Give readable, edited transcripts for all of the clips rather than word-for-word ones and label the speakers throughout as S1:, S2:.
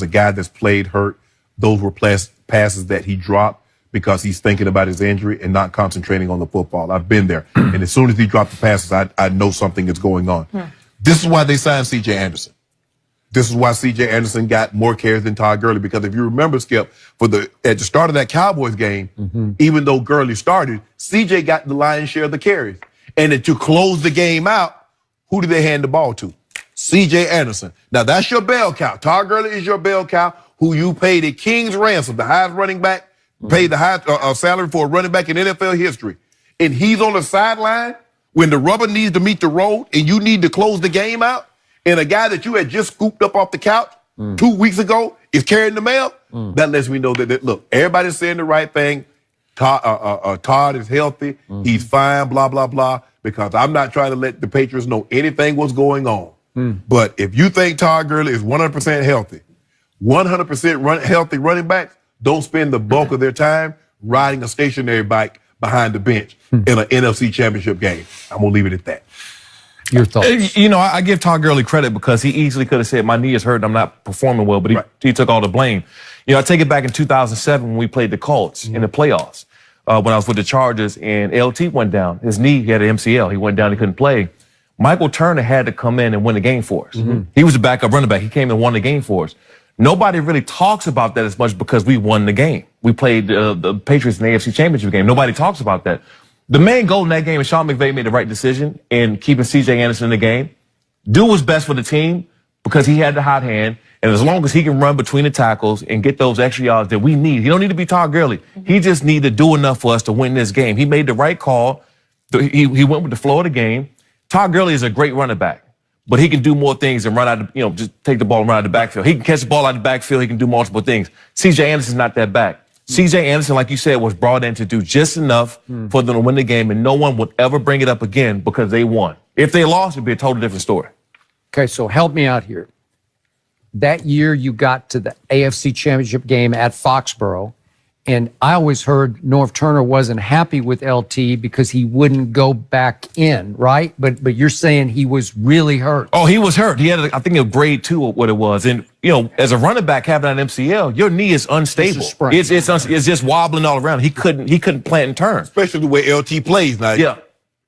S1: a guy that's played hurt. Those were passes that he dropped because he's thinking about his injury and not concentrating on the football. I've been there. And as soon as he dropped the passes, I know something is going on. This is why they signed C.J. Anderson. This is why C.J. Anderson got more carries than Todd Gurley, because if you remember, Skip, at the start of that Cowboys game, even though Gurley started, C.J. got the lion's share of the carries. And then to close the game out, who did they hand the ball to? C.J. Anderson. Now, that's your bell cow. Todd Gurley is your bell cow, who you paid a king's ransom, the highest running back, paid the highest salary for a running back in NFL history. And he's on the sideline when the rubber needs to meet the road and you need to close the game out, and a guy that you had just scooped up off the couch 2 weeks ago is carrying the mail. That lets me know that, look, everybody's saying the right thing. Todd is healthy. He's fine, blah, blah, blah, because I'm not trying to let the Patriots know anything was going on. But if you think Todd Gurley is 100% healthy, 100% healthy running backs don't spend the bulk of their time riding a stationary bike behind the bench in an NFC championship game. I'm going to leave it at that.
S2: Your thoughts?
S3: You know, I give Todd Gurley credit because he easily could have said, my knee is hurt and I'm not performing well, but he took all the blame. You know, I take it back in 2007 when we played the Colts in the playoffs, when I was with the Chargers, and LT went down. His knee, he had an MCL. He went down, he couldn't play. Michael Turner had to come in and win the game for us. He was a backup running back. He came and won the game for us. Nobody really talks about that as much because we won the game. We played the Patriots in the AFC Championship game. Nobody talks about that. The main goal in that game, and Sean McVay made the right decision in keeping C.J. Anderson in the game. Do what's best for the team because he had the hot hand, and as long as he can run between the tackles and get those extra yards that we need, he don't need to be Todd Gurley. He just need to do enough for us to win this game. He made the right call. He went with the flow of the game. Todd Gurley is a great running back, but he can do more things than run out of, just take the ball and run out of the backfield. He can catch the ball out of the backfield. He can do multiple things. C.J. Anderson's not that back. C.J. Anderson, like you said, was brought in to do just enough for them to win the game, and no one would ever bring it up again because they won. If they lost, it'd be a totally different story.
S2: Okay, so help me out here. That year you got to the AFC Championship game at Foxborough, and I always heard Norv Turner wasn't happy with LT because he wouldn't go back in, right? But you're saying he was really hurt.
S3: Oh, he was hurt. He had, I think, a grade 2 of what it was. And, as a running back having an MCL, your knee is unstable. It's just wobbling all around. He couldn't plant and turn.
S1: Especially the way LT plays now.
S3: Yeah.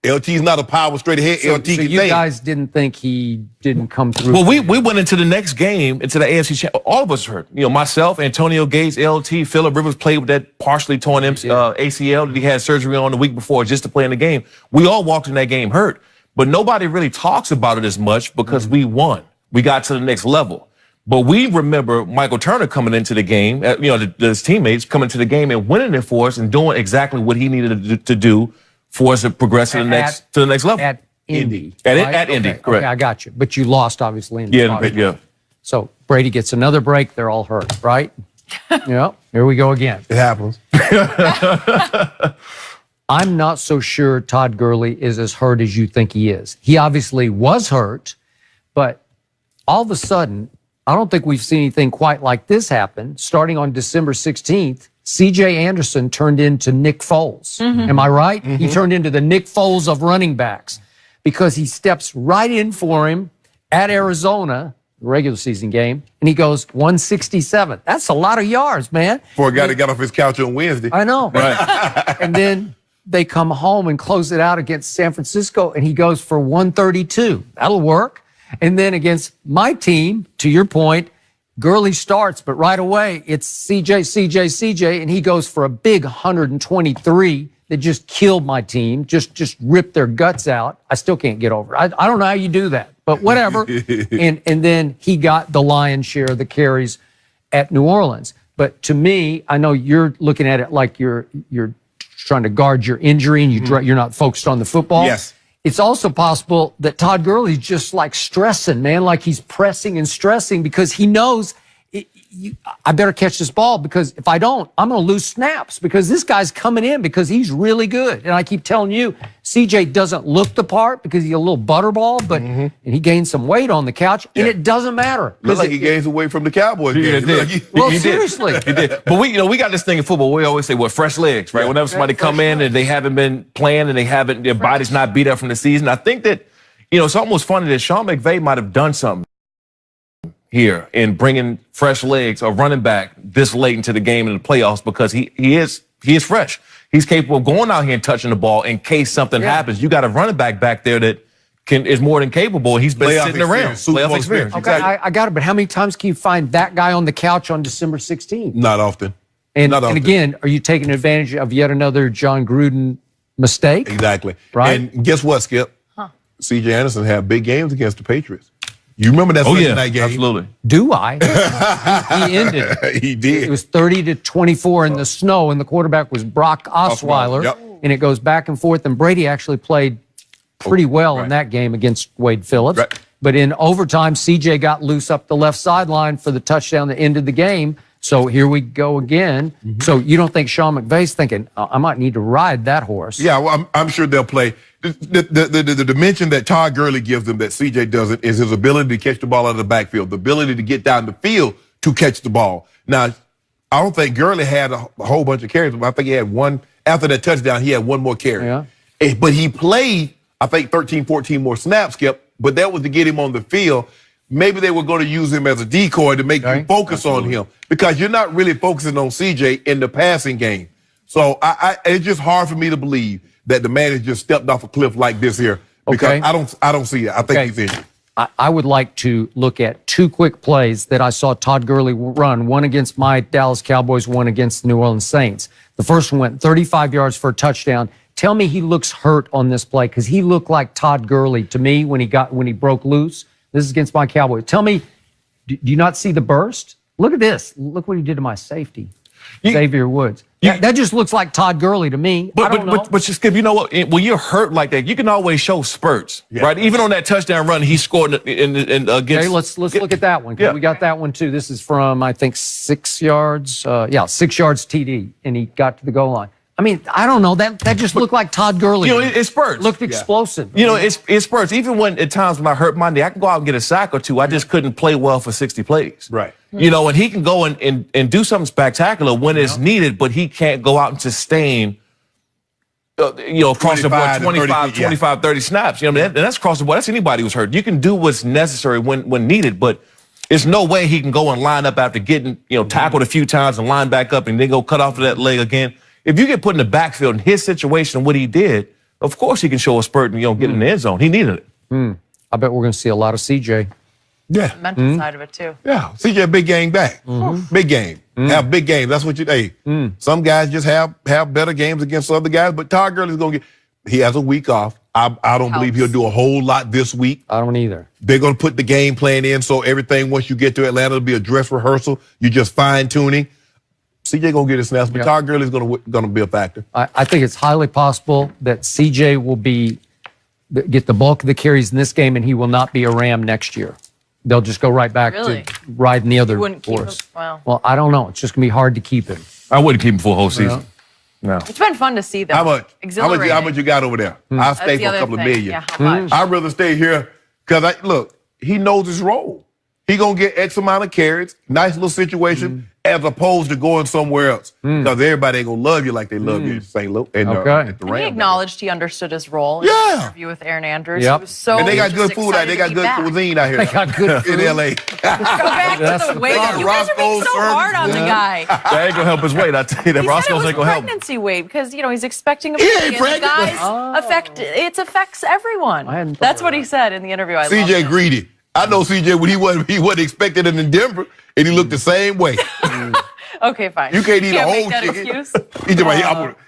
S1: LT's not a power straight ahead. LT
S2: so
S1: can
S2: you guys didn't think he didn't come through?
S3: Well, we went into the next game, into the AFC Championship. All of us hurt. Myself, Antonio Gates, LT, Phillip Rivers played with that partially torn ACL that he had surgery on the week before just to play in the game. We all walked in that game hurt, but nobody really talks about it as much because we won. We got to the next level. But we remember Michael Turner coming into the game, his teammates coming to the game and winning it for us and doing exactly what he needed to do for us to progress to the next level.
S2: At Indy.
S3: At Indy, correct.
S2: Okay, I got you. But you lost, obviously.
S3: Yeah.
S2: So Brady gets another break. They're all hurt, right? Yeah. Here we go again.
S1: It happens.
S2: I'm not so sure Todd Gurley is as hurt as you think he is. He obviously was hurt, but all of a sudden, I don't think we've seen anything quite like this happen. Starting on December 16th, C.J. Anderson turned into Nick Foles. Am I right? He turned into the Nick Foles of running backs because he steps right in for him at Arizona, regular season game, and he goes 167. That's a lot of yards, man.
S1: For a guy that got off his couch on Wednesday.
S2: I know. Right. And then they come home and close it out against San Francisco, and he goes for 132. That'll work. And then against my team, to your point, Gurley starts, but right away it's CJ, and he goes for a big 123 that just killed my team, just ripped their guts out. I still can't get over it. I don't know how you do that, but whatever. and then he got the lion's share of the carries at New Orleans. But to me, I know you're looking at it like you're trying to guard your injury and you're not focused on the football.
S1: Yes.
S2: It's also possible that Todd Gurley's just like stressing, man, like he's pressing and stressing because he knows I better catch this ball because if I don't, I'm going to lose snaps because this guy's coming in because he's really good. And I keep telling you, CJ doesn't look the part because he's a little butterball, but and he gained some weight on the couch, and it doesn't matter.
S1: Looks like he gained some weight from the Cowboys game.
S2: Well, seriously.
S3: He did. But we got this thing in football. We always say, fresh legs, right? Whenever somebody come in and they haven't been playing and their body's not beat up from the season, I think that, it's almost funny that Sean McVay might have done something here in bringing fresh legs or running back this late into the game in the playoffs because he is fresh. He's capable of going out here and touching the ball in case something happens. You got a running back there that is more than capable. He's been sitting around. Playoff experience.
S2: Okay,
S3: Exactly.
S2: I got it. But how many times can you find that guy on the couch on December 16th?
S1: Not often.
S2: And,
S1: Not often.
S2: and again, are you taking advantage of yet another John Gruden mistake?
S1: Exactly.
S2: Right.
S1: And guess what, Skip? C.J. Anderson had big games against the Patriots. You remember that Sunday night game?
S3: Absolutely.
S2: Do I? He ended it.
S1: He did.
S2: It was 30-24 in the snow, and the quarterback was Brock Osweiler.
S1: Yep.
S2: And it goes back and forth, and Brady actually played pretty well in that game against Wade Phillips.
S1: Right.
S2: But in overtime, C.J. got loose up the left sideline for the touchdown that ended the game. So here we go again. So you don't think Sean McVay's thinking, I might need to ride that horse?
S1: Yeah, well, I'm sure they'll play. The dimension that Todd Gurley gives them that C.J. doesn't is his ability to catch the ball out of the backfield, the ability to get down the field to catch the ball. Now, I don't think Gurley had a whole bunch of carries. I think he had one. After that touchdown, he had one more carry.
S2: Yeah.
S1: But he played, I think, 13, 14 more snaps, Skip, but that was to get him on the field. Maybe they were going to use him as a decoy to make you focus on him because you're not really focusing on CJ in the passing game. So it's just hard for me to believe that the man has just stepped off a cliff like this here because I don't see it. I think he's injured.
S2: I would like to look at two quick plays that I saw Todd Gurley run, one against my Dallas Cowboys, one against the New Orleans Saints. The first one went 35 yards for a touchdown. Tell me he looks hurt on this play because he looked like Todd Gurley to me when he broke loose. This is against my Cowboys. Tell me, do you not see the burst? Look at this. Look what he did to my safety, Xavier Woods. That just looks like Todd Gurley to me.
S3: But Skip, you know what? When you're hurt like that, you can always show spurts, right? Even on that touchdown run, he scored against.
S2: Okay, let's look at that one.
S3: Yeah.
S2: We got that one too. This is from, I think, 6 yards. 6 yards TD, and he got to the goal line. I mean, I don't know. That just looked like Todd Gurley.
S3: You know, it spurts.
S2: Looked explosive.
S3: You know, it spurts. Even when at times when I hurt my knee, I can go out and get a sack or two. I just couldn't play well for 60 plays.
S1: Right.
S3: You know, and he can go and do something spectacular when it's needed, but he can't go out and sustain, across the board 25, 30 snaps. You know, and that's across the board. That's anybody who's hurt. You can do what's necessary when needed, but there's no way he can go and line up after getting, tackled a few times and line back up and then go cut off of that leg again. If you get put in the backfield in his situation, what he did, of course he can show a spurt and get in the end zone. He needed it.
S2: I bet we're going to see a lot of CJ.
S1: Yeah.
S4: Mental side of it too.
S1: Yeah. CJ, big game back. Big game. Have big games. That's what some guys just have better games against other guys, but Todd Gurley's going to he has a week off. I don't believe he'll do a whole lot this week.
S2: I don't either.
S1: They're going to put the game plan in, so everything, once you get to Atlanta, will be a dress rehearsal. You're just fine-tuning. CJ going to get his snaps, but Todd Gurley's going to be a factor.
S2: I think it's highly possible that CJ will get the bulk of the carries in this game, and he will not be a Ram next year. They'll just go right back to riding the other horse.
S4: Wow.
S2: Well, I don't know. It's just going to be hard to keep him.
S3: I wouldn't keep him for a whole season. No.
S4: It's been fun to see, though.
S1: How much?
S4: Exhilarating.
S1: How much you got over there? I'll stay for a couple of million.
S4: Yeah, how much?
S1: I'd rather stay here because, look, he knows his role. He going to get X amount of carries, nice little situation, as opposed to going somewhere else. Because everybody ain't going to love you like they love you in St. Louis. And, at the
S4: He
S1: Rams.
S4: acknowleded he understood his role in the interview with Aaron Andrews.
S2: Yep.
S4: He was so
S1: And they got good food out. They got good cuisine out here.
S2: They got good food.
S1: In L.A.
S4: Go back to the weight. You guys are being so hard on the guy.
S3: That ain't going to help his weight. I tell you that. Roscoe's ain't going to help him.
S4: Pregnancy weight because, he's expecting a baby. And the guys it affects everyone. That's what he said in the interview. I
S1: CJ greedy. I know CJ when he wasn't expecting it in Denver, and he looked the same way.
S4: Okay, fine.
S1: You can't eat a whole
S4: make that
S1: chicken.
S4: Excuse.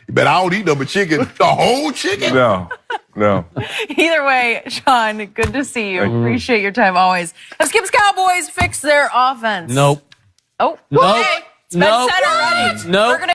S1: But I don't eat no chicken. The whole chicken?
S3: No.
S4: Either way, Sean, good to see you. Appreciate your time always. Have Skip's Cowboys fix their offense?
S2: Nope.
S4: Oh,
S2: Nope.
S4: okay. It's been said already.
S2: Nope.
S4: We're gonna